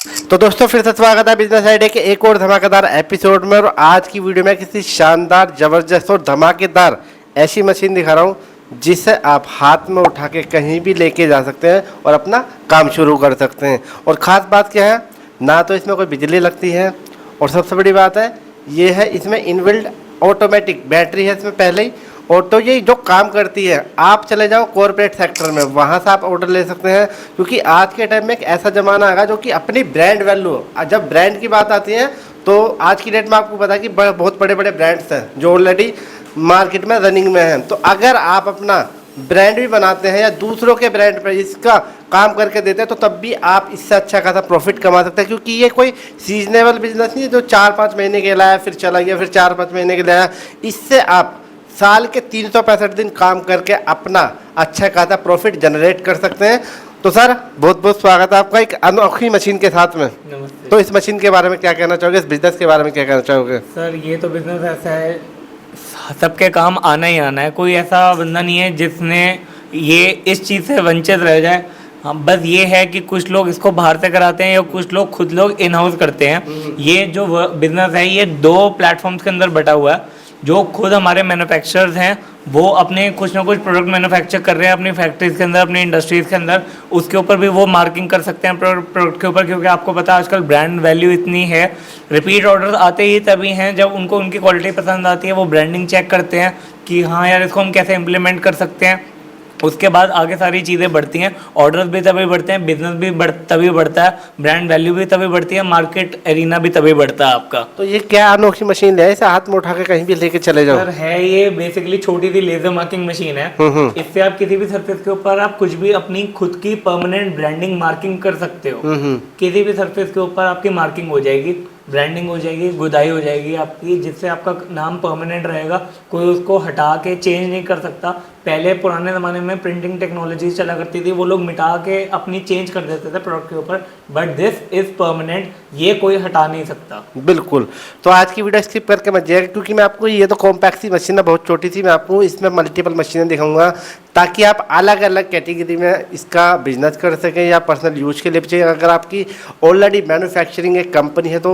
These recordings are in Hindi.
तो दोस्तों फिर से स्वागत है बिजनेस आइडिया के एक और धमाकेदार एपिसोड में। और आज की वीडियो में किसी शानदार, जबरदस्त और धमाकेदार ऐसी मशीन दिखा रहा हूँ जिसे आप हाथ में उठा के कहीं भी लेके जा सकते हैं और अपना काम शुरू कर सकते हैं। और ख़ास बात क्या है, ना तो इसमें कोई बिजली लगती है, और सबसे बड़ी बात है ये है इसमें इनबिल्ट ऑटोमेटिक बैटरी है इसमें पहले ही। और तो ये जो काम करती है, आप चले जाओ कॉर्पोरेट सेक्टर में, वहाँ से आप ऑर्डर ले सकते हैं। क्योंकि आज के टाइम में एक ऐसा ज़माना आएगा जो कि अपनी ब्रांड वैल्यू, जब ब्रांड की बात आती है तो आज की डेट में आपको पता है कि बहुत बड़े बड़े ब्रांड्स हैं जो ऑलरेडी मार्केट में रनिंग में हैं। तो अगर आप अपना ब्रांड भी बनाते हैं या दूसरों के ब्रांड पर इसका काम करके देते हैं तो तब भी आप इससे अच्छा खासा प्रॉफिट कमा सकते हैं। क्योंकि ये कोई सीजनेबल बिजनेस नहीं है जो 4-5 महीने के लाया फिर चला गया, फिर 4-5 महीने के लाया। इससे आप साल के 365 दिन काम करके अपना अच्छा खासा प्रॉफिट जनरेट कर सकते हैं। तो सर बहुत बहुत स्वागत है आपका एक अनोखी मशीन के साथ में। नमस्ते। तो इस मशीन के बारे में क्या कहना चाहोगे, इस बिजनेस के बारे में क्या कहना चाहोगे? सर ये तो बिजनेस ऐसा है, सबके काम आना ही आना है। कोई ऐसा बंदा नहीं है जिसने ये इस चीज़ से वंचित रह जाए। हाँ, बस ये है कि कुछ लोग इसको बाहर से कराते हैं या कुछ लोग खुद लोग इन हाउस करते हैं। ये जो बिजनेस है ये 2 प्लेटफॉर्म्स के अंदर बटा हुआ है। जो खुद हमारे मैन्युफैक्चरर्स हैं वो अपने कुछ ना कुछ प्रोडक्ट मैन्युफैक्चर कर रहे हैं अपनी फैक्ट्रीज के अंदर, अपनी इंडस्ट्रीज़ के अंदर। उसके ऊपर भी वो मार्किंग कर सकते हैं प्रोडक्ट के ऊपर, क्योंकि आपको पता है आजकल ब्रांड वैल्यू इतनी है। रिपीट ऑर्डर आते ही तभी हैं जब उनको उनकी क्वालिटी पसंद आती है। वो ब्रांडिंग चेक करते हैं कि हाँ यार इसको हम कैसे इम्प्लीमेंट कर सकते हैं। उसके बाद आगे सारी चीज़ें बढ़ती हैं, ऑर्डर्स भी तभी बढ़ते हैं, बिजनेस भी तभी बढ़ता है, ब्रांड वैल्यू भी तभी बढ़ती है, मार्केट एरिना भी तभी बढ़ता है आपका। तो ये क्या अनोखी मशीन है, इसे हाथ में उठा के कहीं भी लेके चले जाओ? सर है ये बेसिकली छोटी सी लेजर मार्किंग मशीन है। इससे आप किसी भी सरफेस के ऊपर आप कुछ भी अपनी खुद की परमानेंट ब्रांडिंग मार्किंग कर सकते हो। किसी भी सरफेस के ऊपर आपकी मार्किंग हो जाएगी, ब्रांडिंग हो जाएगी, गुदाई हो जाएगी आपकी, जिससे आपका नाम परमानेंट रहेगा। कोई उसको हटा के चेंज नहीं कर सकता। पहले पुराने ज़माने में प्रिंटिंग टेक्नोलॉजी चला करती थी, वो लोग मिटा के अपनी चेंज कर देते थे प्रोडक्ट के ऊपर, बट दिस इज़ परमानेंट, ये कोई हटा नहीं सकता। बिल्कुल। तो आज की वीडियो स्किप करके मत जाइएगा, क्योंकि मैं आपको, ये तो कॉम्पैक्ट सी मशीन है, बहुत छोटी सी, मैं आपको इसमें मल्टीपल मशीनें दिखाऊंगा ताकि आप अलग अलग कैटेगरी में इसका बिजनेस कर सकें या पर्सनल यूज के लिए भी चाहिए। अगर आपकी ऑलरेडी मैन्युफैक्चरिंग एक कंपनी है तो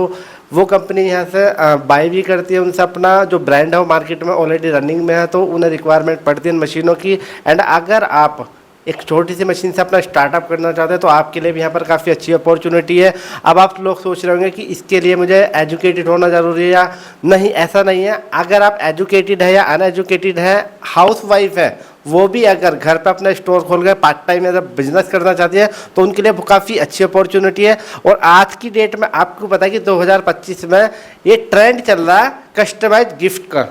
वो कंपनी यहाँ से बाय भी करती है, उनसे अपना जो ब्रांड है वो मार्केट में ऑलरेडी रनिंग में है, तो उन्हें रिक्वायरमेंट पड़ती है इन मशीनों की। एंड अगर आप एक छोटी सी मशीन से अपना स्टार्टअप करना चाहते हैं तो आपके लिए भी यहाँ पर काफ़ी अच्छी अपॉर्चुनिटी है। अब आप लोग सोच रहे होंगे कि इसके लिए मुझे एजुकेटेड होना ज़रूरी है या नहीं, ऐसा नहीं है। अगर आप एजुकेटेड है या अनएजुकेटेड है, हाउस वाइफ है, वो भी अगर घर पे अपना स्टोर खोल कर पार्ट टाइम अगर बिजनेस करना चाहती है तो उनके लिए काफ़ी अच्छी अपॉर्चुनिटी है। और आज की डेट में आपको पता है कि 2025 में ये ट्रेंड चल रहा है कस्टमाइज गिफ्ट का।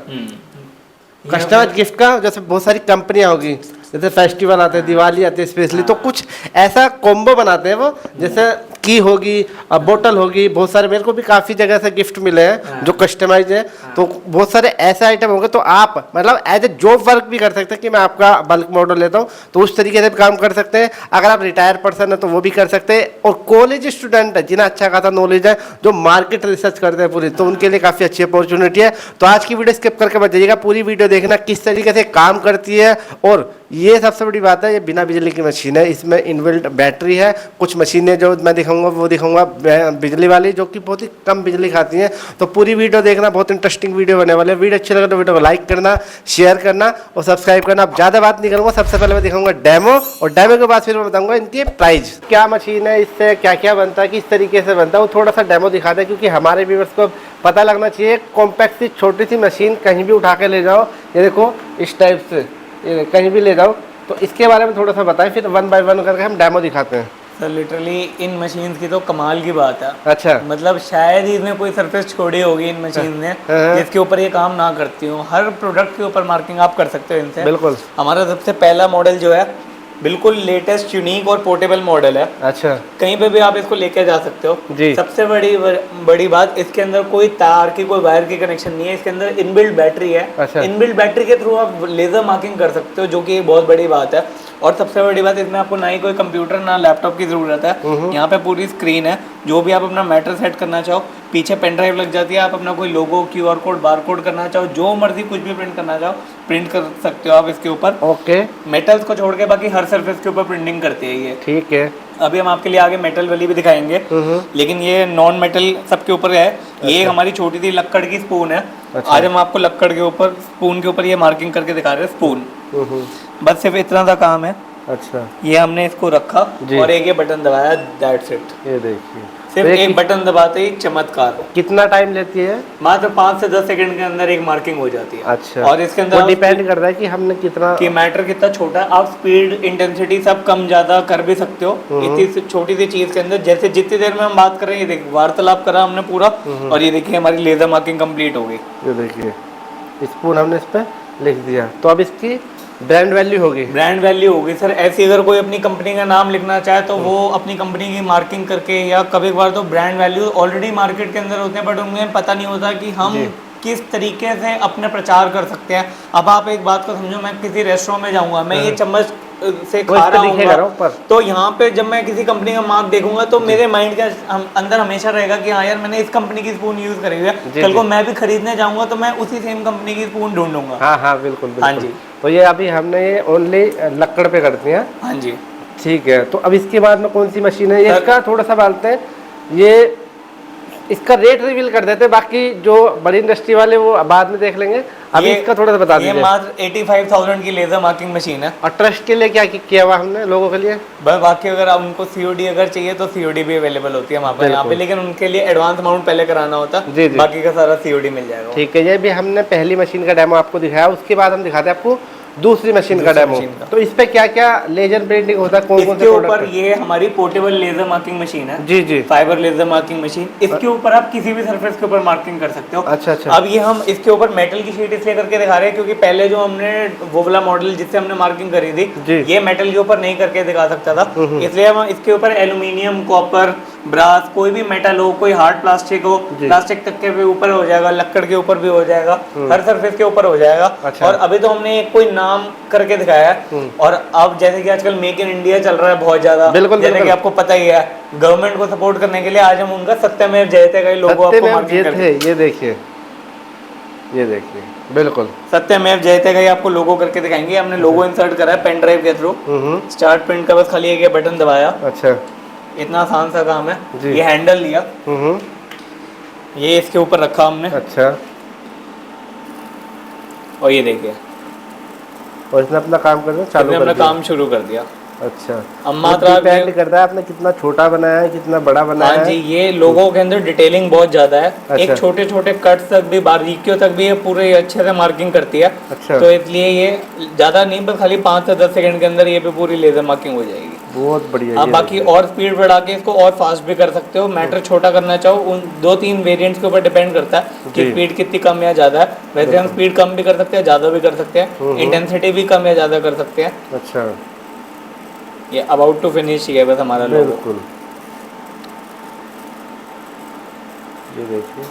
कस्टमाइज गिफ्ट का जैसे बहुत सारी कंपनियां होगी, जैसे फेस्टिवल आते हैं, दिवाली आते हैं स्पेशली, तो कुछ ऐसा कॉम्बो बनाते हैं वो, जैसे की होगी, बोतल होगी, बहुत सारे, मेरे को भी काफ़ी जगह से गिफ्ट मिले हैं जो कस्टमाइज है। तो बहुत सारे ऐसे आइटम होंगे, तो आप मतलब एज ए जॉब वर्क भी कर सकते हैं कि मैं आपका बल्क मॉडल लेता हूँ, तो उस तरीके से भी काम कर सकते हैं। अगर आप रिटायर पर्सन है तो वो भी कर सकते हैं। और कॉलेज स्टूडेंट है जिन्हें अच्छा खासा नॉलेज है, जो मार्केट रिसर्च करते हैं पूरी, तो उनके लिए काफ़ी अच्छी अपॉर्चुनिटी है। तो आज की वीडियो स्किप करके मत जाइएगा, पूरी वीडियो देखना किस तरीके से काम करती है। और ये सबसे बड़ी बात है, ये बिना बिजली की मशीन है, इसमें इनबिल्ट बैटरी है। कुछ मशीनें जो मैं दिखाऊंगा वो दिखाऊंगा बिजली वाली, जो कि बहुत ही कम बिजली खाती हैं। तो पूरी वीडियो देखना, बहुत इंटरेस्टिंग वीडियो बनने वाली है। वीडियो अच्छी लगे तो वीडियो को लाइक करना, शेयर करना और सब्सक्राइब करना। अब ज़्यादा बात नहीं करूँगा, सबसे पहले मैं दिखाऊंगा डेमो, और डेमो के बाद फिर मैं बताऊँगा इनकी प्राइस, क्या मशीन है, इससे क्या क्या बनता है, किस तरीके से बनता है, वो थोड़ा सा डेमो दिखाते हैं। क्योंकि हमारे व्यूअर्स को पता लगना चाहिए, कॉम्पैक्ट सी छोटी सी मशीन कहीं भी उठा के ले जाओ, ये देखो इस टाइप से, ये कहीं भी ले जाओ। तो इसके बारे में थोड़ा सा बताएं, फिर 1 बाय 1 करके हम डेमो दिखाते हैं। सर लिटरली इन मशीन्स की तो कमाल की बात है। अच्छा, मतलब शायद ही इसने कोई सरफेस छोड़ी होगी इन मशीन ने जिसके ऊपर ये काम ना करती हूँ। हर प्रोडक्ट के ऊपर मार्किंग आप कर सकते हो इनसे। बिल्कुल। हमारा सबसे पहला मॉडल जो है बिल्कुल लेटेस्ट, यूनिक और पोर्टेबल मॉडल है। अच्छा, कहीं पे भी आप इसको लेके जा सकते हो जी। सबसे बड़ी बात, इसके अंदर कोई तार की, कोई वायर की कनेक्शन नहीं है। इसके अंदर इनबिल्ट बैटरी है। अच्छा। इनबिल्ट बैटरी के थ्रू आप लेजर मार्किंग कर सकते हो, जो कि बहुत बड़ी बात है। और सबसे बड़ी बात, इसमें आपको ना ही कोई कंप्यूटर ना लैपटॉप की ज़रूरत है। यहाँ पे पूरी स्क्रीन है, जो भी आप अपना मैटर सेट करना चाहो पीछे पेन ड्राइव लग जाती है, आप अपना कोई लोगो, QR कोड, बार कोड करना चाहो, जो मर्जी कुछ भी प्रिंट करना चाहो प्रिंट कर सकते हो आप इसके ऊपर। ओके, मेटल्स को छोड़ के बाकी हर सरफेस के ऊपर प्रिंटिंग करती है ये। ठीक है। अभी हम आपके लिए आगे मेटल वाली भी दिखाएंगे, लेकिन ये नॉन मेटल सबके ऊपर है। ये हमारी छोटी सी लक्कड़ की स्पून है। आज हम आपको लक्कड़ के ऊपर, स्पून के ऊपर ये मार्किंग करके दिखा रहे हैं स्पून। बस सिर्फ इतना सा काम है। अच्छा, ये हमने इसको रखा और एक ये बटन दबाया, दैट्स इट। ये देखिए, सिर्फ एक बटन दबाते ही चमत्कार। कितना टाइम लेती है? मात्र 5 से 10 सेकंड के अंदर एक मार्किंग हो जाती है। अच्छा, और इसके अंदर वो डिपेंड करता है कि हमने कितना, कि मैटर कितना छोटा है। आप स्पीड, इंटेंसिटी सब कम ज्यादा कर भी सकते हो इतनी छोटी सी चीज के अंदर। जैसे जितनी देर में हम बात कर रहे हैं, ये देखिए वार्तालाप करा हमने पूरा, और ये देखिए हमारी लेजर मार्किंग कंप्लीट हो गई। ये देखिए स्पून हमने इस पे लिख दिया, तो अब इसकी ब्रांड वैल्यू होगी। ब्रांड वैल्यू होगी सर। ऐसी अगर कोई अपनी कंपनी का नाम लिखना चाहे तो वो अपनी कंपनी की मार्किंग करके, या कभी कभार तो ब्रांड वैल्यू ऑलरेडी मार्केट के अंदर होते हैं, बट उन्हें पता नहीं होता कि हम किस तरीके से अपने प्रचार कर सकते हैं। अब आप एक बात को समझो, मैं किसी रेस्टोरेंट में जाऊंगा, मैं ये चम्मच से खा रहा हूँ, तो यहाँ पे जब मैं किसी कंपनी का मार्क देखूंगा तो मेरे माइंड के अंदर हमेशा रहेगा कि हाँ यार मैंने इस कंपनी की स्पून यूज करी हुई है। कल को मैं भी खरीदने जाऊंगा तो मैं उसी सेम कंपनी की स्पून ढूंढूंगा। हाँ हाँ बिल्कुल, बिल्कुल। हाँ जी। तो ये अभी हमने ये ओनली लक्कड़ पे करते हैं। हाँ जी, ठीक है। तो अब इसके बाद में कौन सी मशीन है? ये इसका थोड़ा सा डालते हैं, ये इसका रेट रिवील कर देते हैं, बाकी जो बड़ी इंडस्ट्री वाले वो बाद में देख लेंगे। अभी इसका थोड़ा सा बता दीजिए। ये मात्र 85,000 की लेजर मार्किंग मशीन है। और ट्रस्ट के लिए क्या किया हुआ हमने लोगों के लिए? बस बाकी अगर आप उनको COD अगर चाहिए तो COD भी अवेलेबल होती है हमारे पास यहाँ पे, लेकिन उनके लिए एडवांस अमाउंट पहले कराना होता है। बाकी का सारा COD मिल जाएगा। ठीक है। ये भी हमने पहली मशीन का डेमो आपको दिखाया, उसके बाद हम दिखाते हैं आपको दूसरी मशीन का डेमो। तो इस पे क्या क्या लेजर प्रिंटिंग होता है, कौन कौन से ऊपर? ये हमारी पोर्टेबल लेजर मार्किंग मशीन है। जी जी, फाइबर लेजर मार्किंग मशीन। इसके ऊपर आप किसी भी सरफेस के ऊपर मार्किंग कर सकते हो। अच्छा अच्छा। अब ये हम इसके ऊपर मेटल की शीट इसलिए करके दिखा रहे हैं क्योंकि पहले जो हमने वो वाला मॉडल जिससे हमने मार्किंग करी थी, ये मेटल के ऊपर नहीं करके दिखा सकता था, इसलिए हम इसके ऊपर एल्यूमिनियम, कॉपर, ब्रास, कोई भी मेटल हो, कोई हार्ड प्लास्टिक हो, प्लास्टिक तक के ऊपर हो जाएगा, लक्कड़ के ऊपर भी हो जाएगा, हर सरफेस के ऊपर हो जाएगा। अच्छा। और अभी तो हमने कोई नाम करके दिखाया है। और अब जैसे कि आजकल मेक इन इंडिया चल रहा है बहुत ज्यादा, जैसे कि आपको पता ही है, गवर्नमेंट को सपोर्ट करने के लिए आज हम उनका सत्यमेव जयते का लोगो आपको मार्किंग करके, ये देखिए, ये देखिए, बिल्कुल सत्यमेव जयते का आपको लोगो करके दिखाएंगे। हमने लोगो इंसर्ट करा है पेन ड्राइव के थ्रू। स्टार्ट प्रिंट का बस खाली एक बटन दबाया। अच्छा, इतना आसान सा काम है। ये हैंडल लिया, ये इसके ऊपर रखा हमने। अच्छा, और ये देखिए, और इसने अपना काम करना चालू कर दिया, अपना काम शुरू कर दिया। अच्छा, अब मात्रा डिपेंड करता है आपने कितना छोटा बनाया है, कितना बड़ा बनाया है। हाँ जी, ये लोगों के अंदर डिटेलिंग बहुत ज्यादा है। अच्छा। एक छोटे छोटे कट्स तक भी, बारीकियों तक भी ये पूरे अच्छे से मार्किंग करती है। अच्छा। तो इसलिए ये ज्यादा नहीं, बस खाली 5 से 10 सेकंड के अंदर ये पे पूरी लेजर मार्किंग हो जाएगी। बहुत बढ़िया। आप बाकी और स्पीड बढ़ा के इसको और फास्ट भी कर सकते हो। मैटर छोटा करना चाहो, उन 2-3 वेरिएंट्स के ऊपर डिपेंड करता है कि स्पीड कितनी कम या ज्यादा है। वैसे हम स्पीड कम भी कर सकते हैं, ज्यादा भी कर सकते हैं, इंटेंसिटी भी कम या ज्यादा कर सकते हैं। अच्छा, ये अबाउट टू फिनिश ही है बस हमारा लोगो। बिल्कुल, ये देखिए,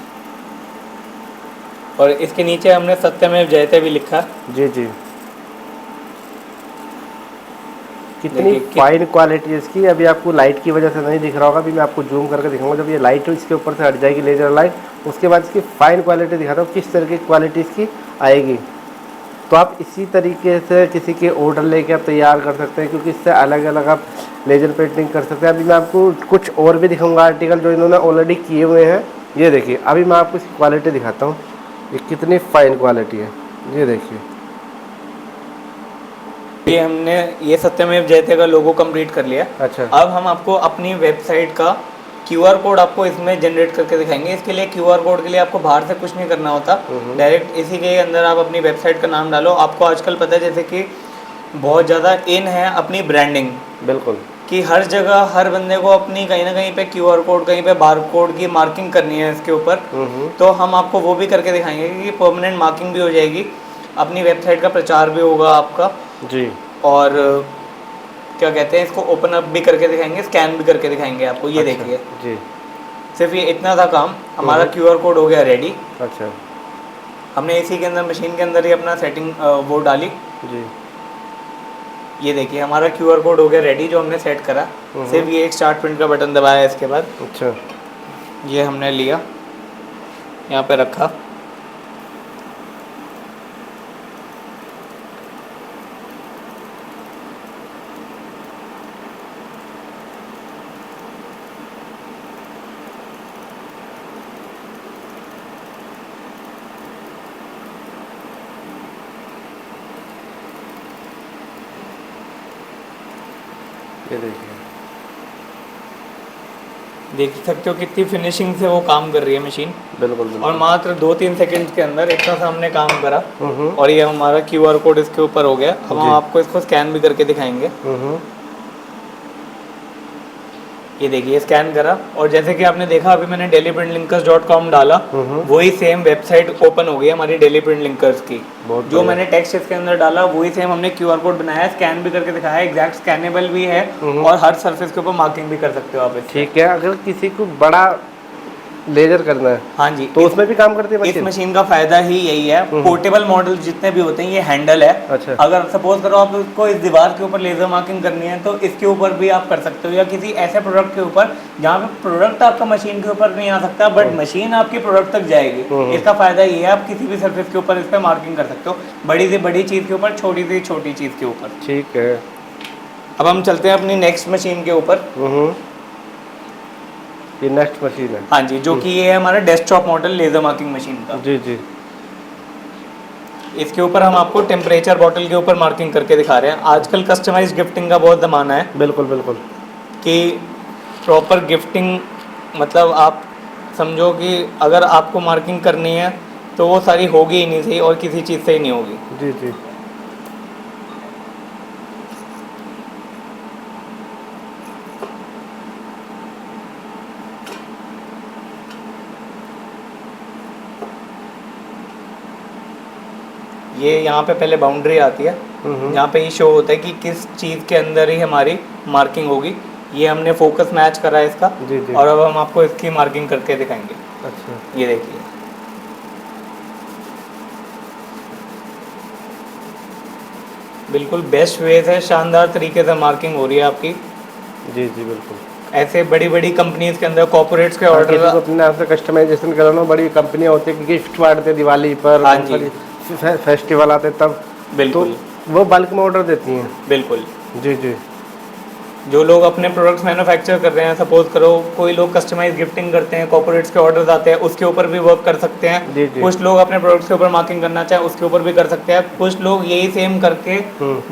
और इसके नीचे हमने सत्यमेव जयते भी लिखा। जी जी, कितनी फाइन क्वालिटी है इसकी। अभी आपको लाइट की वजह से नहीं दिख रहा होगा, अभी मैं आपको जूम करके दिखाऊंगा। जब ये लाइट इसके ऊपर से हट जाएगी, लेजर लाइट, उसके बाद इसकी फाइन क्वालिटी दिखाता हूँ किस तरह की क्वालिटी इसकी आएगी। तो आप इसी तरीके से किसी के ऑर्डर लेके आप तैयार कर सकते हैं, क्योंकि इससे अलग अलग आप लेजर पेंटिंग कर सकते हैं। अभी मैं आपको कुछ और भी दिखाऊंगा आर्टिकल जो इन्होंने ऑलरेडी किए हुए हैं। ये देखिए, अभी मैं आपको इसकी क्वालिटी दिखाता हूँ, ये कितनी फाइन क्वालिटी है। ये देखिए, ये हमने ये सत्यमेव जयते का लोगो कंप्लीट कर लिया। अच्छा, अब हम आपको अपनी वेबसाइट का QR कोड आपको इसमें जनरेट करके दिखाएंगे। इसके लिए QR कोड के लिए आपको बाहर से कुछ नहीं करना होता, डायरेक्ट इसी के अंदर आप अपनी वेबसाइट का नाम डालो। आपको आजकल पता है जैसे कि बहुत ज़्यादा इन है अपनी ब्रांडिंग, बिल्कुल, कि हर जगह हर बंदे को अपनी कहीं ना कहीं पे QR कोड, कहीं पे बार कोड की मार्किंग करनी है इसके ऊपर। तो हम आपको वो भी करके दिखाएंगे कि परमानेंट मार्किंग भी हो जाएगी, अपनी वेबसाइट का प्रचार भी होगा आपका जी, और क्या कहते हैं इसको ओपन अप भी करके दिखाएंगे, स्कैन भी करके दिखाएंगे आपको। ये देखिए जी, सिर्फ ये इतना था काम, हमारा QR कोड हो गया रेडी। अच्छा, हमने इसी के अंदर मशीन के अंदर ही अपना सेटिंग वो डाली जी, ये देखिए हमारा QR कोड हो गया रेडी जो हमने सेट करा। सिर्फ ये एक स्टार्ट प्रिंट का बटन दबाया इसके बाद। अच्छा, ये हमने लिया, यहाँ पे रखा, ये देखिए, देख सकते हो कितनी फिनिशिंग से वो काम कर रही है मशीन। बिल्कुल बिल्कुल। और मात्र 2-3 सेकंड के अंदर इतना सा हमने काम करा हम्म और ये हमारा क्यूआर कोड इसके ऊपर हो गया। अब हम जी। आपको इसको स्कैन भी करके दिखाएंगे। हम्म। ये देखिए स्कैन करा और जैसे कि आपने देखा अभी मैंने dailyprintlinkers.com डाला, वही सेम वेबसाइट ओपन हो गई हमारी डेली प्रिंट लिंकर्स की। बहुत जो मैंने टेक्स्ट इसके अंदर डाला वही सेम हमने क्यूआर कोड बनाया, स्कैन भी करके दिखाया, एग्जैक्ट स्कैनेबल भी है और हर सरफेस के ऊपर मार्किंग भी कर सकते हो आप इससे। ठीक है, अगर किसी को बड़ा लेजर करना है हाँ जी, तो उसमें भी काम करती है इस मशीन? मशीन का फायदा ही यही है। पोर्टेबल मॉडल जितने भी होते हैं ये हैंडल है। अच्छा। अगर सपोज करो आप इसको इस दीवार के ऊपर लेजर मार्किंग करनी है तो इसके ऊपर भी आप कर सकते हो, या किसी ऐसे प्रोडक्ट के ऊपर जहाँ पे प्रोडक्ट आपका मशीन के ऊपर नहीं आ सकता बट मशीन आपकी प्रोडक्ट तक जाएगी। इसका फायदा ये है आप किसी भी सरफेस के ऊपर इस पर मार्किंग कर सकते हो, बड़ी से बड़ी चीज के ऊपर, छोटी से छोटी चीज के ऊपर। ठीक है। अब हम चलते हैं अपनी नेक्स्ट मशीन के ऊपर। ये नेक्स्ट मशीन है? हाँ जी, जो कि ये है हमारा desktop model laser marking machine का। जी जी। इसके ऊपर हम आपको टेम्परेचर बॉटल के ऊपर मार्किंग करके दिखा रहे हैं। आजकल कस्टमाइज गिफ्टिंग का बहुत ज़माना है बिल्कुल बिल्कुल। कि प्रॉपर गिफ्टिंग, मतलब आप समझो कि अगर आपको मार्किंग करनी है तो वो सारी होगी ही नहीं सही और किसी चीज़ से ही नहीं होगी। जी जी। ये यहाँ पे पहले बाउंड्री आती है जहाँ पे ये शो होता है कि किस चीज़ के अंदर ही हमारी मार्किंग होगी। ये हमने फोकस मैच करा है इसका। जी जी। और अब हम आपको इसकी मार्किंग करके दिखाएंगे। अच्छा। ये देखिए, बिल्कुल बेस्ट वे से शानदार तरीके से मार्किंग हो रही है आपकी। जी जी बिल्कुल। ऐसे बड़ी बड़ी कंपनीज के अंदर कॉर्पोरेट्स के किसी ऑर्डर को अपने नाम से कस्टमाइजेशन कराना, बड़ी कंपनियां होती है कि गिफ्ट बांटते हैं दिवाली पर, हाँ बहुत जी। सारी फेस्टिवल आते हैं तब, बिल्कुल तो वो बल्क में ऑर्डर देती हैं। बिल्कुल। जी जी। जो लोग अपने प्रोडक्ट्स मैन्युफैक्चर कर रहे हैं, सपोज करो कोई लोग कस्टमाइज गिफ्टिंग करते हैं, कॉर्पोरेट्स के ऑर्डर्स आते हैं, उसके ऊपर भी वर्क कर सकते हैं। जी जी। कुछ लोग अपने प्रोडक्ट्स के ऊपर मार्किंग करना चाहे उसके ऊपर भी कर सकते हैं। कुछ लोग यही सेम करके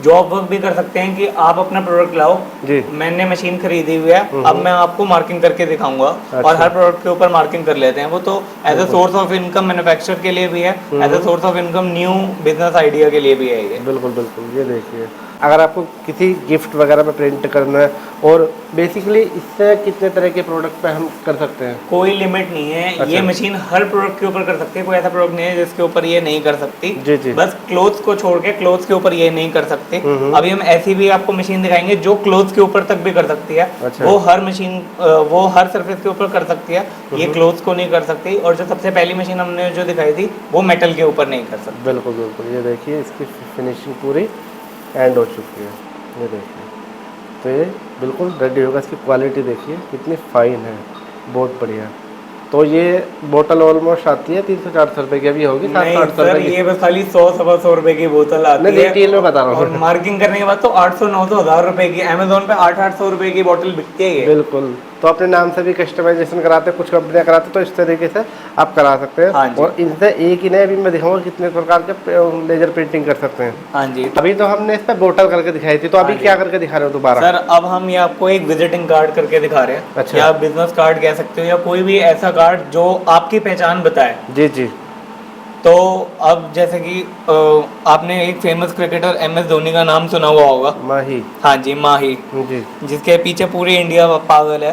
जॉब वर्क भी कर सकते हैं कि आप अपना प्रोडक्ट लाओ, जी। मैंने मशीन खरीदी हुई है, अब मैं आपको मार्किंग करके दिखाऊंगा। अच्छा। और हर प्रोडक्ट के ऊपर मार्किंग कर लेते हैं। वो तो as a source of income manufacture के लिए भी है, as a source of income new business idea के लिए भी है ये। बिल्कुल बिल्कुल। ये देखिए, अगर आपको किसी गिफ्ट वगैरह पे प्रिंट करना है, और बेसिकली इससे कितने तरह के प्रोडक्ट पे हम कर सकते हैं? कोई लिमिट नहीं है। अच्छा। ये मशीन हर प्रोडक्ट के ऊपर कर सकती है, कोई ऐसा प्रोडक्ट नहीं है जिसके ऊपर ये नहीं कर सकती। जी जी। बस क्लोथ्स को छोड़ के क्लोथ्स के ऊपर ये नहीं कर सकते। अभी हम ऐसी भी आपको मशीन दिखाएंगे जो क्लोथ्स के ऊपर तक भी कर सकती है। अच्छा। वो हर मशीन वो हर सरफेस के ऊपर कर सकती है, ये क्लोथ्स को नहीं कर सकती। और जो सबसे पहली मशीन हमने जो दिखाई थी वो मेटल के ऊपर नहीं कर सकती। बिल्कुल बिल्कुल। ये देखिए, इसकी फिनिशिंग पूरी एंड हो चुकी है। ये देखिए, तो ये बिल्कुल रेडी होगा। इसकी क्वालिटी देखिए कितनी फाइन है, बहुत बढ़िया। तो ये बोतल ऑलमोस्ट आती है 300-400 रुपए की, अभी होगी 700-800 सर, रुपए की। ये बस खाली 100-125 रुपए की बोतल आती नहीं, है। डिटेल में बता रहा हूँ। और मार्किंग करने के बाद तो 800-900 रुपए की, अमेजोन पे 800-800 रुपए की बोतल बिकती है ये। बिल्कुल। तो अपने नाम से भी कस्टमाइजेशन कराते हैं, कुछ कंपनियां कराते हैं, तो इस तरीके से आप करा सकते हैं। हाँ जी। और इनसे एक ही नहीं, अभी मैं दिखाऊंगा कितने प्रकार के लेजर प्रिंटिंग कर सकते हैं। हाँ जी। अभी तो हमने इस पर बोतल करके दिखाई थी, तो अभी हाँ जी। क्या करके दिखा रहे हो दोबारा? सर, अब हम ये आपको एक विजिटिंग कार्ड करके दिखा रहे हैं। अच्छा। या बिजनेस कार्ड कह सकते हो, या कोई भी ऐसा कार्ड जो आपकी पहचान बताए। जी जी। तो अब जैसे कि आपने एक फेमस क्रिकेटर MS धोनी का नाम सुना हुआ होगा। माही। हाँ जी, माही, जी। जिसके पीछे पूरी इंडिया पागल है।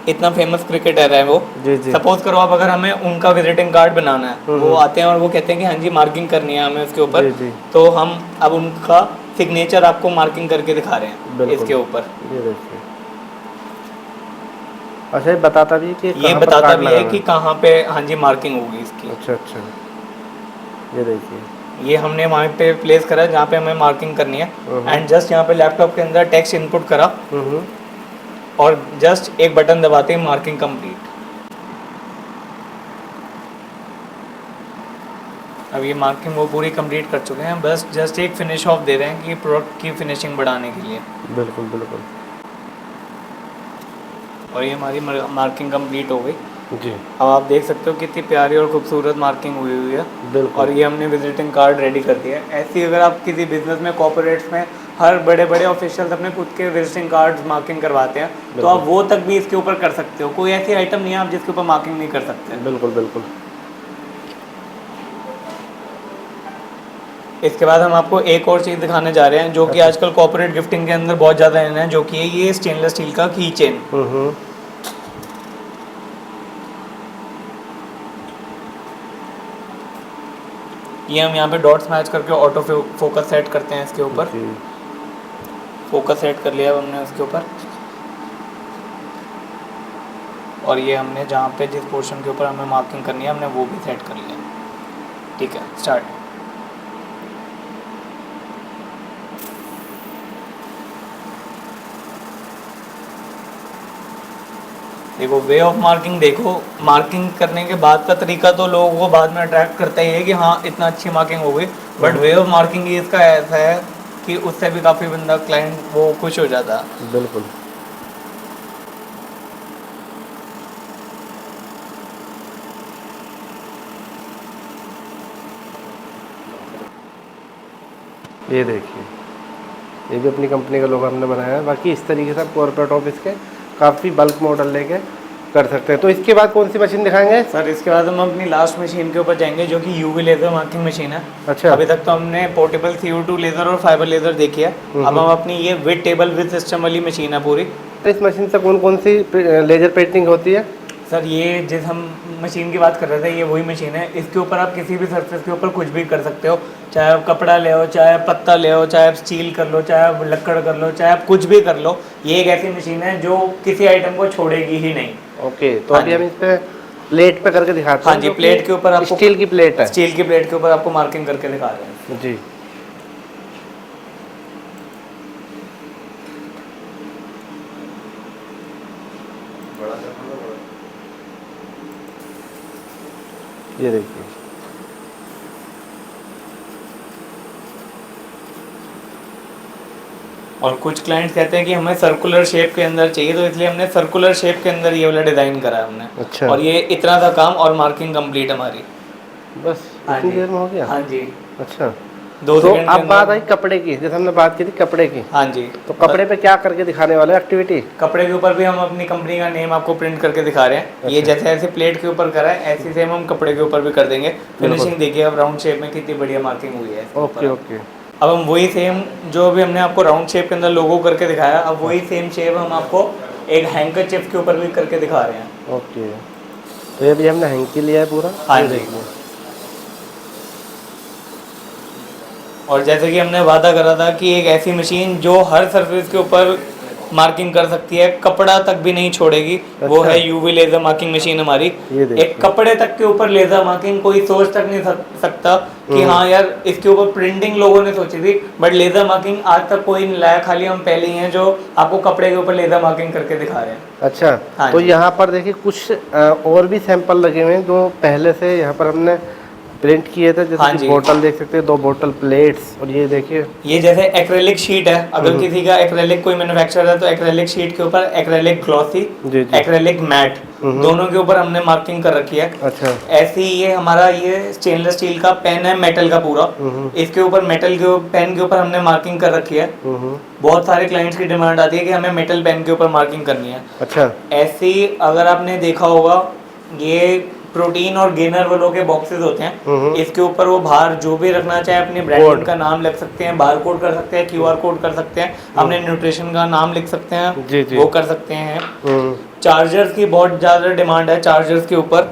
इतना फेमस क्रिकेटर है वो। जी जी। सपोज करो आप, अगर हमें उनका विजिटिंग कार्ड बनाना है, वो आते हैं और वो कहते हैं कि हाँ जी मार्किंग करनी है हमें उसके ऊपर। जी जी। तो हम अब उनका सिग्नेचर आपको मार्किंग करके दिखा रहे हैं बिल्कुल। इसके ऊपर। ये देखिए, अच्छा ये बताता भी है कि ये कहाँ पर बताता कार्ड भी है लगाना कि कहाँ पे हाँ जी मार्किंग होगी इसकी। अच्छा अच्छा। ये देखिए, ये हमने वहाँ पे प्लेस करा जहाँ पे हमें मार्किंग करनी है। एंड जस्ट यहाँ पे लैपटॉप के अंदर टेक्स्ट इनपुट करा और जस्ट एक बटन दबाते ही मार्किंग कंप्लीट। अब ये मार्किंग वो पूरी कंप्लीट कर चुके हैं, बस जस्ट एक फिनिश ऑफ दे रहे हैं कि प्रोडक्ट की फिनिशिंग बढ़ाने के लिए। बिल्कुल बिल्कुल और ये हमारी मार्किंग कंप्लीट हो गई। जी। अब आप देख सकते हो कितनी प्यारी और खूबसूरत मार्किंग हुई हुई है। बिल्कुल। और ये हमने विजिटिंग कार्ड रेडी कर दिया है। ऐसे ही अगर आप किसी बिजनेस में, कॉर्पोरेट्स में, हर बड़े बड़े ऑफिशियल्स अपने खुद के विजिटिंग कार्ड्स मार्किंग करवाते हैं, तो आप वो तक भी इसके ऊपर कर सकते हो। कोई ऐसी आइटम नहीं है आप जिसके ऊपर मार्किंग नहीं कर सकते। बिल्कुल बिल्कुल। इसके बाद हम आपको एक और चीज़ दिखाने जा रहे हैं जो कि आजकल कॉर्पोरेट गिफ्टिंग के अंदर बहुत ज़्यादा इन है, जो कि ये स्टेनलेस स्टील का की चेन। ये हम यहाँ पे डॉट्स मैच करके ऑटो फोकस सेट करते हैं इसके ऊपर। फोकस सेट कर लिया हमने उसके ऊपर। और ये हमने जहाँ पे जिस पोर्शन के ऊपर हमें मार्किंग करनी है हमने वो भी सेट कर लिया। ठीक है, स्टार्ट। देखो वे ऑफ मार्किंग, देखो मार्किंग करने के बाद का तरीका तो लोगों को बाद में अट्रैक्ट करता ही है कि हाँ इतना अच्छी मार्किंग हो गई, बट वे ऑफ मार्किंग ही इसका ऐसा है कि उससे भी काफ़ी बंदा क्लाइंट वो खुश हो जाता है। बिल्कुल। ये देखिए, ये भी अपनी कंपनी का लोगो हमने बनाया है। बाकी इस तरीके से आप कॉर्पोरेट ऑफिस के काफ़ी बल्क मॉडल लेके कर सकते हैं। तो इसके बाद कौन सी मशीन दिखाएंगे सर? इसके बाद हम अपनी लास्ट मशीन के ऊपर जाएंगे जो कि यूवी लेजर मार्किंग मशीन है। अच्छा। अभी तक तो हमने पोर्टेबल CO2 लेजर और फाइबर लेजर देखी है। अब हम अपनी ये विद टेबल विद सिस्टम वाली मशीन है पूरी। इस मशीन से कौन कौन सी लेजर पेंटिंग होती है? सर ये जिस हम मशीन की बात कर रहे थे ये वही मशीन है। इसके ऊपर आप किसी भी सरफेस के ऊपर कुछ भी कर सकते हो, चाहे आप कपड़ा ले हो, चाहे आप पत्ता ले हो, चाहे आप स्टील कर लो, चाहे आप लक्कड़ कर लो, चाहे आप कुछ भी कर लो। ये एक ऐसी मशीन है जो किसी आइटम को छोड़ेगी ही नहीं। ओके, तो अभी हम इस पे प्लेट पे करके दिखाते हैं। हाँ जी, प्लेट के ऊपर आपको, स्टील की प्लेट है। स्टील की प्लेट के ऊपर आपको मार्किंग करके दिखा रहे हैं जी। ये देखिए, और कुछ क्लाइंट्स कहते हैं कि हमें सर्कुलर शेप के अंदर चाहिए, तो इसलिए हमने सर्कुलर शेप के अंदर ये वाला डिज़ाइन करा है हमने। अच्छा। और ये इतना था काम और मार्किंग कंप्लीट हमारी। बस हाँ इतनी जी। देर में हो गया? हाँ जी। अच्छा, 2 तो सेकंड के अब बात अंदर। आई कपड़े की, जैसे हमने बात की थी कपड़े की। हाँ जी। तो कपड़े पे क्या करके दिखाने वाले एक्टिविटी? कपड़े के ऊपर भी हम अपनी कंपनी का नेम आपको प्रिंट करके दिखा रहे हैं। ये अच्छा। जैसे ऐसे प्लेट के ऊपर करा है ऐसे सेम हम कपड़े के ऊपर भी कर देंगे। फिनिशिंग देखिए अब राउंड शेप में कितनी बढ़िया मार्किंग हुई है इसके ओके ऊपर। ओके। अब हम वही सेम जो भी हमने आपको राउंड शेप के अंदर लोगो करके दिखाया, अब वही सेम शेप हम आपको एक हैंकरचिफ के ऊपर भी करके दिखा रहे हैं। ओके, तो ये भी हमने हैंकी लिया है पूरा। हाँ ये जी। देखिए। और जैसे कि हमने वादा करा था कि एक ऐसी मशीन जो हर सरफेस के ऊपर मार्किंग कर सकती है, कपड़ा तक भी नहीं छोड़ेगी, वो अच्छा। है यूवी लेजर मार्किंग मशीन हमारी। ये देखिए। एक कपड़े तक के ऊपर लेजर मार्किंग कोई सोच तक नहीं सकता कि हाँ यार इसके ऊपर प्रिंटिंग लोगों ने सोची थी, बट लेजर मार्किंग आज तक कोई नहीं लाया, खाली हम पहले ही हैं जो आपको कपड़े के ऊपर लेजर मार्किंग करके दिखा रहे हैं। अच्छा। हाँ तो जी। यहाँ पर देखिए कुछ और भी सैंपल लगे हुए हैं जो पहले से यहाँ पर हमने प्रिंट किए थे। जैसे हाँ कि जी। बोतल देख सकते हैं, 2 बोतल प्लेट्स, और ये देखिए ये जैसे एक्रेलिक शीट है, अगर किसी का एक्रेलिक कोई मैन्युफैक्चरर है तो एक्रेलिक शीट के ऊपर एक्रेलिक ग्लॉसी, जी जी। एक्रेलिक मैट, दोनों के ऊपर हमने मार्किंग कर रखी है। अच्छा। ऐसे ही ये हमारा ये स्टेनलेस स्टील का पेन है, मेटल का पूरा। इसके ऊपर मेटल के पेन के ऊपर हमने मार्किंग कर रखी है। बहुत सारे क्लाइंट्स की डिमांड आती है कि हमें मेटल पेन के ऊपर मार्किंग करनी है। अच्छा। ऐसे ही अगर आपने देखा होगा ये प्रोटीन और गेनर वालों के बॉक्सेस होते हैं, इसके ऊपर वो बाहर जो भी रखना चाहे अपने ब्रांड का नाम लिख सकते हैं, बार कोड कर सकते हैं, QR कोड कर सकते हैं, अपने न्यूट्रिशन का नाम लिख सकते हैं। जी जी। वो कर सकते हैं। चार्जर्स की बहुत ज़्यादा डिमांड है चार्जर्स के ऊपर।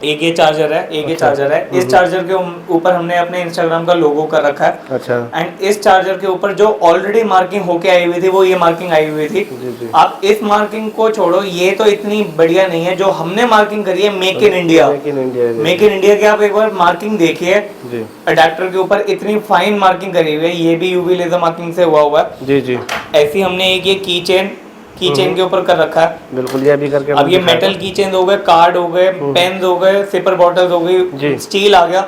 एक ये चार्जर है, एक ये चार्जर है। इस चार्जर के ऊपर हमने अपने इंस्टाग्राम का लोगो कर रखा है। अच्छा। एंड इस चार्जर के ऊपर जो ऑलरेडी मार्किंग होके आई हुई थी वो ये मार्किंग आई हुई थी। जी जी। आप इस मार्किंग को छोड़ो, ये तो इतनी बढ़िया नहीं है। जो हमने मार्किंग करी है make in India, make in India. Make in India की आप एक बार मार्किंग देखिए जी। अडेप्टर के ऊपर इतनी फाइन मार्किंग करी हुई है। ये भी यूवी लेजर मार्किंग से हुआ है। जी जी। ऐसी हमने एक ये की चेन के ऊपर कर रखा है। बिल्कुल, ये भी करके अब ये मेटल की चेन हो गए, कार्ड हो गए, पेन हो गए, सिपर बॉटल्स हो जी। गई, स्टील आ गया।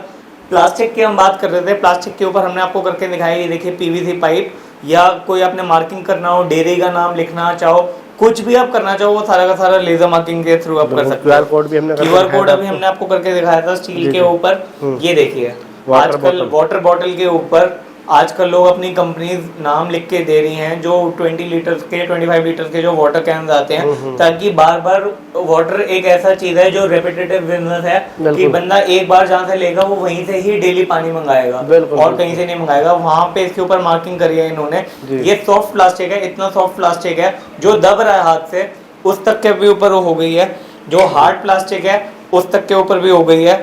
प्लास्टिक की हम बात कर रहे थे, प्लास्टिक के ऊपर हमने आपको करके दिखाया, ये देखिए पीवीसी पाइप, या कोई आपने मार्किंग करना हो, डेयरी का नाम लिखना चाहो, कुछ भी आप करना चाहो वो सारा का सारा लेजर मार्किंग के थ्रू आप कर सकते हो। QR कोड भी हमने QR कोड अभी हमने आपको करके दिखाया था स्टील के ऊपर। ये देखिए आजकल वाटर बॉटल के ऊपर आजकल लोग अपनी कंपनीज नाम लिख के दे रही हैं, जो 20 लीटर के 25 लीटर के जो वाटर कैन आते हैं, ताकि बार बार वाटर एक ऐसा चीज है जो रेपिटेटिव बिजनेस है कि बंदा एक बार जहाँ से लेगा वो वहीं से ही डेली पानी मंगाएगा और कहीं से नहीं मंगाएगा। वहां पे इसके ऊपर मार्किंग करी है इन्होंने। ये सॉफ्ट प्लास्टिक है, इतना सॉफ्ट प्लास्टिक है जो दब रहा है हाथ से उस तक के भी ऊपर हो गई है, जो हार्ड प्लास्टिक है उस तक के ऊपर भी हो गई है,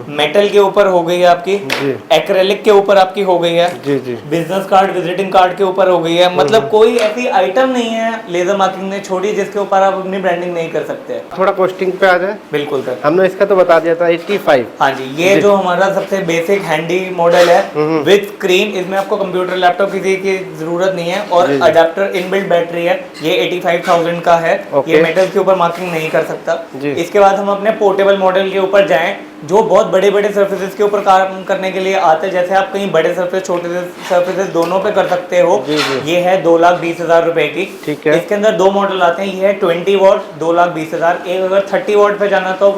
मेटल के ऊपर हो गई है आपकी, एक्रेलिक के ऊपर आपकी हो गई है, बिजनेस कार्ड विजिटिंग कार्ड के ऊपर हो गई है। मतलब कोई ऐसी आइटम नहीं है लेजर मार्किंग ने छोड़ी जिसके ऊपर आप अपनी ब्रांडिंग नहीं कर सकते। थोड़ा कॉस्टिंग पे आ जाए। बिल्कुल सर, हमने इसका तो बता दिया था 85। हाँ जी, ये जो हमारा सबसे बेसिक हैंडी मॉडल है विद स्क्रीन, इसमें आपको कंप्यूटर लैपटॉप किसी की जरूरत नहीं है और अडेप्टर इनबिल्ट बैटरी है। ये 85,000 का है। ये मेटल के ऊपर मार्किंग नहीं कर सकता। इसके बाद हम अपने पोर्टेबल मॉडल के ऊपर जाएं जो बहुत बड़े बड़े सर्फेसेस के ऊपर काम करने के लिए आते हैं। जैसे आप कहीं बड़े सर्फेस छोटे सर्फेसेस दोनों पे कर सकते हो। ये है 2,20,000 रुपए की। ठीक है। इसके अंदर दो मॉडल आते हैं। ये है 20 वॉट 2,20,000, एक अगर 30 वॉट पे जाना तो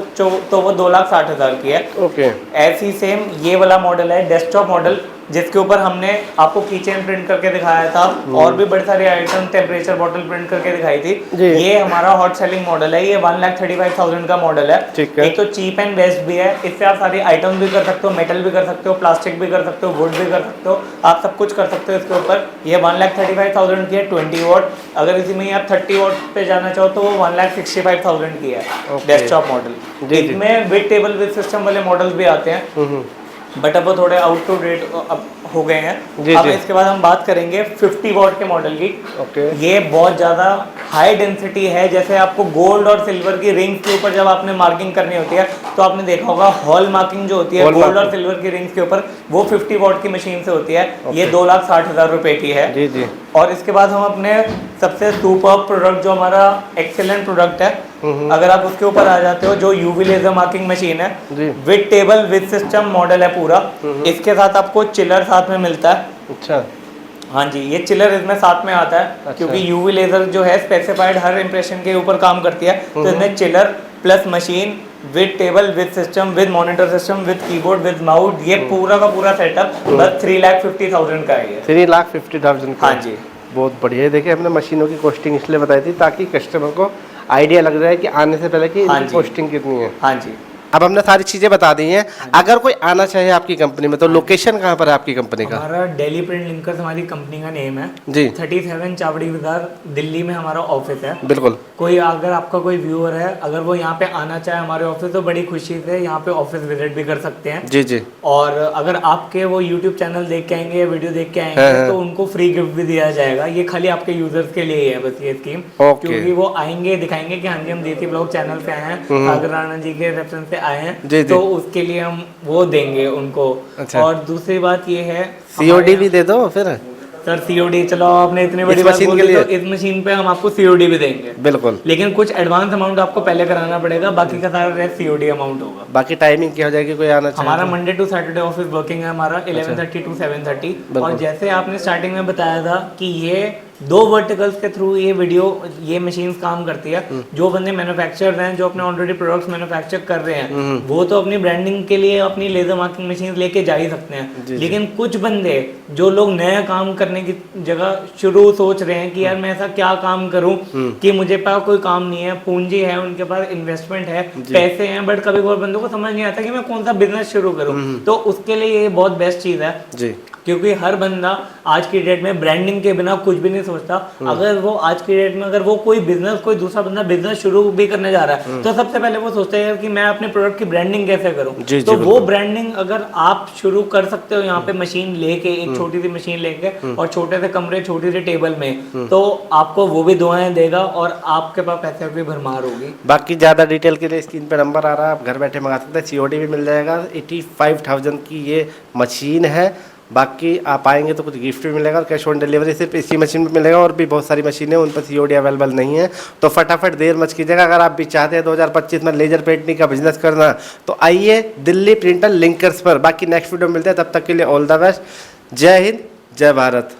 वो 2,60,000 की है। ओके। ऐसी सेम ये वाला मॉडल है डेस्कटॉप मॉडल, जिसके ऊपर हमने आपको कीचेन प्रिंट करके दिखाया था और भी बड़े सारे आइटम, टेम्परेचर बॉटल प्रिंट करके दिखाई थी। ये हमारा हॉट सेलिंग मॉडल है। ये 1,35,000 का मॉडल है। एक तो चीप एंड बेस्ट भी है, इससे आप सारी आइटम भी कर सकते हो, मेटल भी कर सकते हो, प्लास्टिक भी कर सकते हो, वुड भी कर सकते हो, आप सब कुछ कर सकते हो इसके ऊपर। ये 1,35,000 की है 20 वॉट। अगर इसी में आप 30 वॉट पे जाना चाहो तो वो 1,65,000 की है डेस्कटॉप मॉडल। इसमें विद टेबल विद सिस्टम वाले मॉडल्स भी आते हैं, बट अब वो थोड़े आउट टू डेट हो गए हैं। अब इसके बाद हम बात करेंगे 50 वॉट के मॉडल की। ये बहुत ज़्यादा हाई डेंसिटी है। जैसे आपको गोल्ड और सिल्वर की रिंग्स के ऊपर जब आपने मार्किंग करनी होती है तो आपने देखा होगा हॉल मार्किंग जो होती है गोल्ड और सिल्वर की रिंग्स के ऊपर, वो 50 वॉट की मशीन से होती है। ये 2,60,000 रुपए की है। जी जी। और इसके बाद हम अपने सबसे सुपर प्रोडक्ट जो हमारा एक्सीलेंट प्रोडक्ट है, अगर आप उसके ऊपर आ जाते हो, जो यूवी लेजर मार्किंग मशीन है with table with system model है पूरा। इसके साथ आपको चिलर साथ में मिलता है। अच्छा, हाँ जी, ये चिलर इसमें साथ में आता है। अच्छा। क्योंकि यूवी लेजर जो है स्पेसिफाइड हर इंप्रेशन के ऊपर काम करती है, तो इसमें chiller plus machine with table with system with monitor system with keyboard with mouse, ये पूरा का पूरा सेटअप बस 3,50,000 का है। 3,50,000 का। हाँ जी, बहुत बढ़िया है। देखिए हमने मशीनों की कॉस्टिंग इसलिए बताई थी ताकि कस्टमर को आइडिया लग जाए कि आने से पहले कि इनकी कॉस्टिंग कितनी है। हाँ जी। अब हमने सारी चीजें बता दी हैं। अगर कोई आना चाहे आपकी कंपनी में तो लोकेशन कहाँ पर है आपकी कंपनी का? हमारा डेली प्रिंट लिंकर्स हमारी कंपनी का नेम है जी। 37 चावड़ी बाजार दिल्ली में हमारा ऑफिस है। बिल्कुल। कोई अगर आपका कोई व्यूअर है, अगर वो यहाँ पे आना चाहे हमारे ऑफिस, तो बड़ी खुशी से यहाँ पे ऑफिस विजिट भी कर सकते हैं। जी जी। और अगर आपके वो यूट्यूब चैनल देख के आएंगे या वीडियो देख के आएंगे तो उनको फ्री गिफ्ट भी दिया जाएगा। ये खाली आपके यूजर्स के लिए ही है बस ये स्कीम, क्योंकि वो आएंगे दिखाएंगे कि हाँ जी हम देसी ब्लॉग चैनल से आए हैं, सागर राणा जी के रेफरेंस से आए हैं, तो उसके लिए हम वो देंगे उनको। अच्छा। और दूसरी बात ये है COD भी दे दो फिर। सर COD, चलो आपने इतनी बड़ी बात बोली तो इस मशीन पे हम आपको COD भी देंगे। बिल्कुल। लेकिन कुछ एडवांस अमाउंट आपको पहले कराना पड़ेगा, बाकी का सारा COD अमाउंट होगा। बाकी टाइमिंग क्या हो जाएगी कोई आना चाहिए? हमारा Monday to Saturday office working है हमारा 11:30 to 7:30। और जैसे आपने स्टार्टिंग में बताया था कि ये 2 वर्टिकल्स के थ्रू ये मशीन्स काम करती है। जो बंदे मैन्युफैक्चरर हैं, जो अपने ऑलरेडी प्रोडक्ट्स मैन्युफैक्चर कर रहे हैं, वो तो अपनी ब्रांडिंग के लिए अपनी लेजर मार्किंग मशीन लेके जा ही सकते हैं। लेकिन कुछ बंदे जो लोग नया काम करने की जगह शुरू सोच रहे हैं कि यार मैं ऐसा क्या काम करूं कि मुझे पास कोई काम नहीं है, पूंजी है, उनके पास इन्वेस्टमेंट है, पैसे हैं, बट कभी कभी बंदों को समझ नहीं आता कि मैं कौन सा बिजनेस शुरू करूं, तो उसके लिए ये बहुत बेस्ट चीज है जी। क्योंकि हर बंदा आज की डेट में ब्रांडिंग के बिना कुछ भी नहीं सोचता। अगर वो आज की डेट में अगर वो कोई बिजनेस, कोई दूसरा बंदा बिजनेस शुरू भी करने जा रहा है तो सबसे पहले वो सोचता है कि मैं अपने प्रोडक्ट की ब्रांडिंग कैसे करूं। तो वो ब्रांडिंग अगर आप शुरू कर सकते हो यहाँ पे मशीन लेके, एक छोटी सी मशीन लेके और छोटे से कमरे, छोटी सी टेबल में, तो आपको वो भी दुआएं देगा और आपके पास पैसे की भरमार होगी। बाकी ज्यादा डिटेल के लिए स्क्रीन पे नंबर आ रहा है, आप घर बैठे मंगा सकते हैं। COD भी मिल जाएगा। 85,000 की ये मशीन है, बाकी आप आएंगे तो कुछ गिफ्ट भी मिलेगा और कैश ऑन डिलीवरी सिर्फ इसी मशीन पे मिलेगा, और भी बहुत सारी मशीनें उन पर सीओडी अवेलेबल नहीं है। तो फटाफट देर मच कीजिएगा। अगर आप भी चाहते हैं 2025 में लेजर पेंटिंग का बिजनेस करना, तो आइए दिल्ली प्रिंटर लिंकर्स पर। बाकी नेक्स्ट वीडियो मिलते हैं, तब तक के लिए ऑल द बेस्ट। जय हिंद, जय भारत।